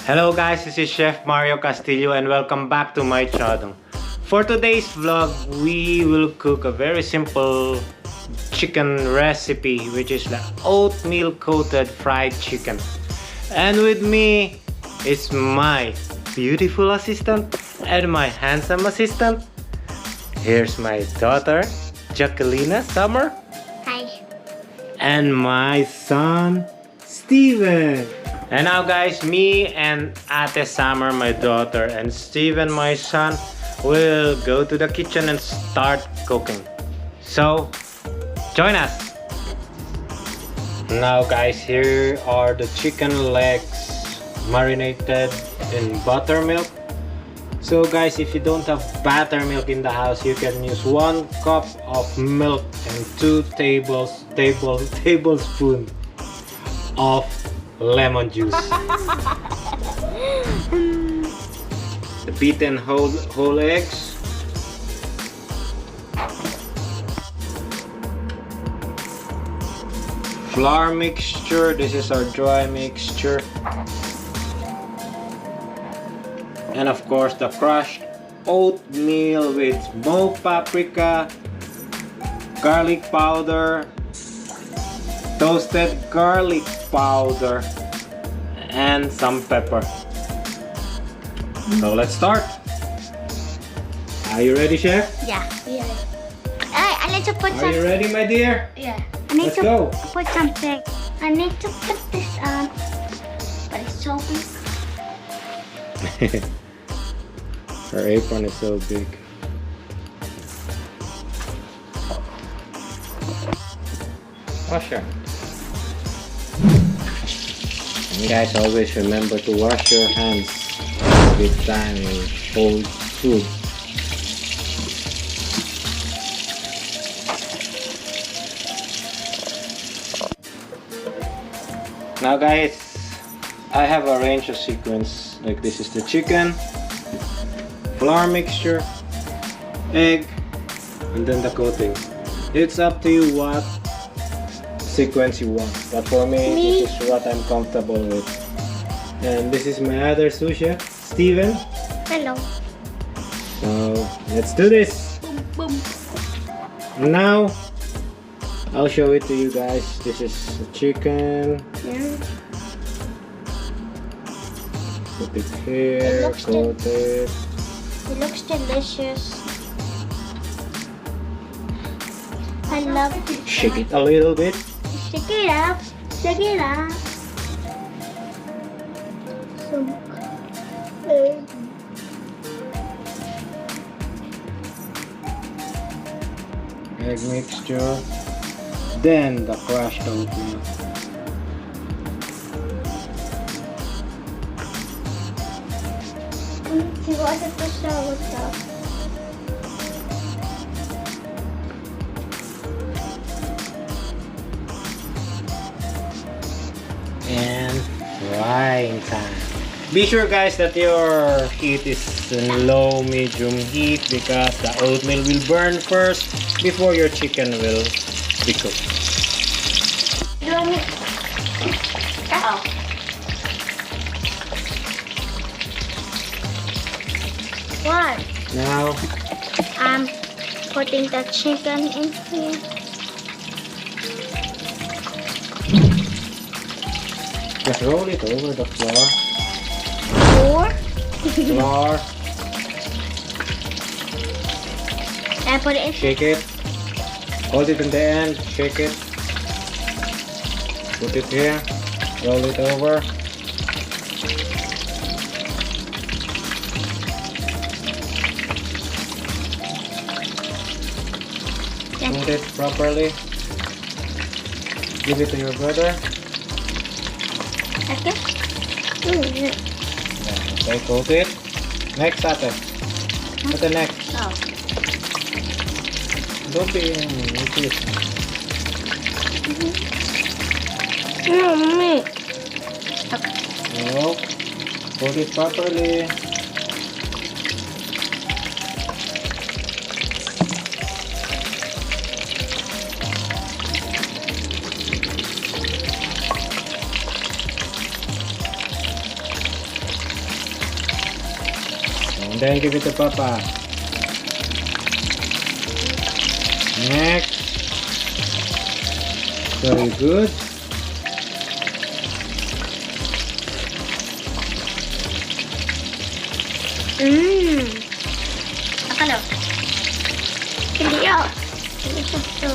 Hello guys, this is Chef Mario Castillo and welcome back to my channel. For today's vlog, we will cook a very simple chicken recipe, which is the oatmeal coated fried chicken. And with me is my beautiful assistant and my handsome assistant. Here's my daughter, Jacqueline Summer. Hi. And my son, Steven. And now guys, me and Ate Summer, my daughter, and Steven, my son, will go to the kitchen and start cooking. So, join us! Now guys, here are the chicken legs marinated in buttermilk. So guys, if you don't have buttermilk in the house, you can use 1 cup of milk and 2 tablespoons of lemon juice. The beaten whole eggs. Flour mixture. This is our dry mixture. And of course the crushed oatmeal with smoked paprika, garlic powder, toasted garlic powder, and some pepper. So let's start. Are you ready, Chef? Yeah. I need to put Are you ready, my dear? Yeah. I need Let's to go. put something. I need to put this on. But it's so big. Her apron is so big. Wash your hands. And guys, always remember to wash your hands every time you hold food. Now guys, I have arranged a sequence. Like this is the chicken, flour mixture, egg, and then the coating. It's up to you what sequence you want, but for me, this is what I'm comfortable with. And this is my other sous chef, Steven. Hello. So let's do this. Boom, boom. Now I'll show it to you guys. This is the chicken. Yeah. Put it here, coat it. It looks delicious. I love it. Shake it a little bit. Shake it up. Shake it up. Some egg. Egg mixture. Then the crushed oatmeal. See what it was with that. And frying time. Be sure guys that your heat is in low medium heat because the oatmeal will burn first before your chicken will be cooked. Oh. What? Now I'm putting the chicken in here. just roll it over the floor. Flour. And put it in. Shake it. Hold it in the end. Shake it. Put it here. Roll it over. Put it properly. Give it to your brother. Okay. Yeah, okay, coat it. Next, Ate. Ate, next. Oh. Don't be please. Mommy. No. Put it properly. And then give it to Papa. Next. Very good. Akala. Hindi ako. Ito.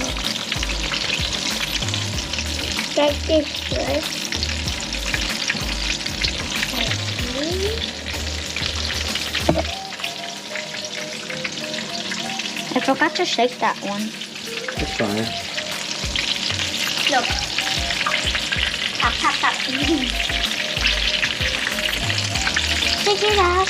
Take this first. I forgot to shake that one. It's fine. Look. Tap, tap, tap. Take it out.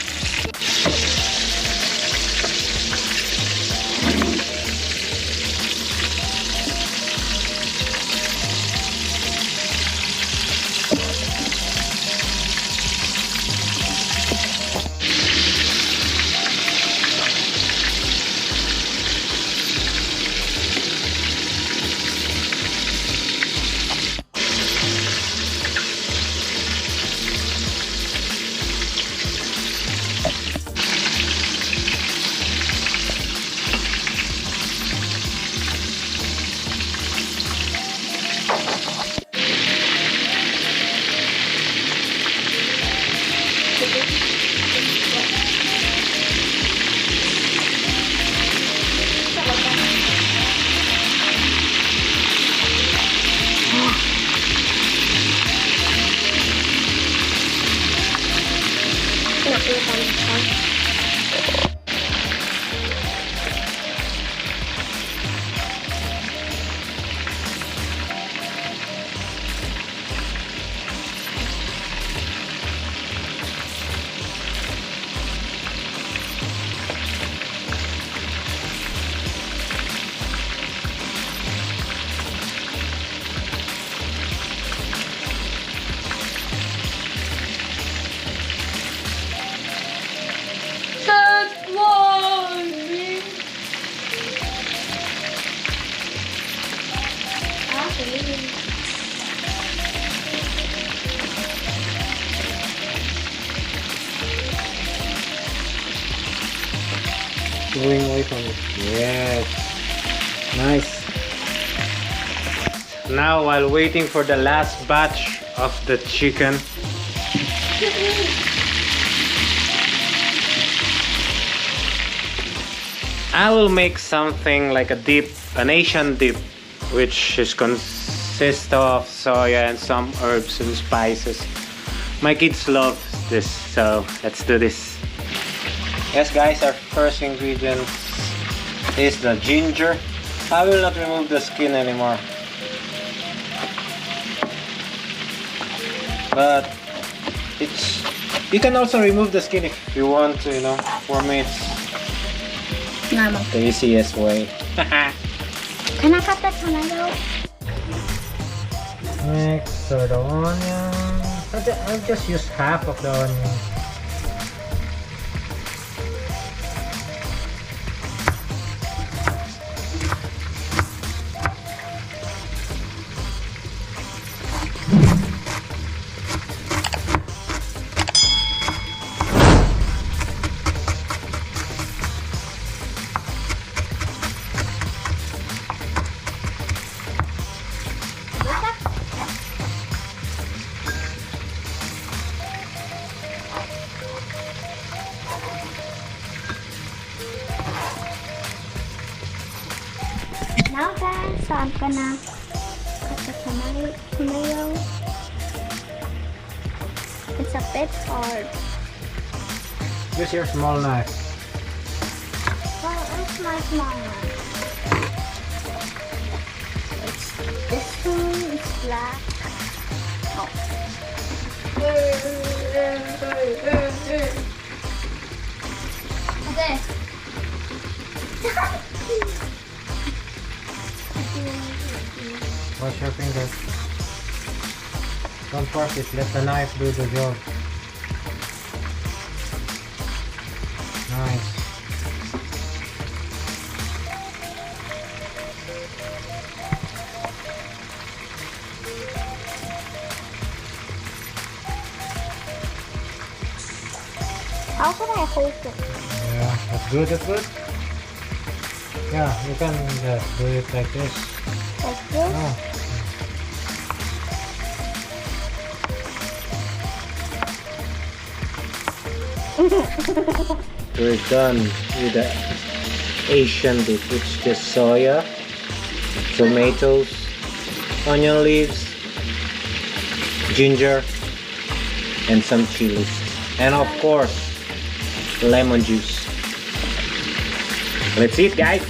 Going away from it. Yes. Nice. Now, while waiting for the last batch of the chicken, I will make something like a dip, an Asian dip, which is consists of soya and some herbs and spices. My kids love this, so let's do this. Yes guys, our first ingredient is the ginger. I will not remove the skin anymore. But you can also remove the skin if you want to, you know. For me it's Normal. the easiest way. Can I cut the tomato? Next, so the onion. I'll just use half of the onion. Now guys, so I'm gonna cut the tomato. It's a bit hard. Use your small knife. Oh, it's my small one. This one is black. Oh. Okay. Wash your fingers. Don't force it, let the knife do the job. Nice. How can I hold it? Good at good? Yeah, you can do it like this. Like this? Oh. We're done with the Asian dip. It's just soya, tomatoes, onion leaves, ginger, and some chilies. And of course, lemon juice. Let's eat, guys!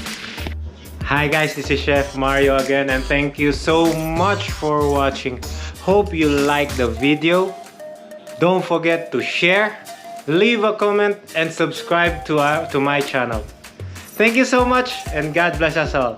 Hi guys, this is Chef Mario again, and thank you so much for watching. Hope you liked the video. Don't forget to share, leave a comment, and subscribe to my channel. Thank you so much, and God bless us all.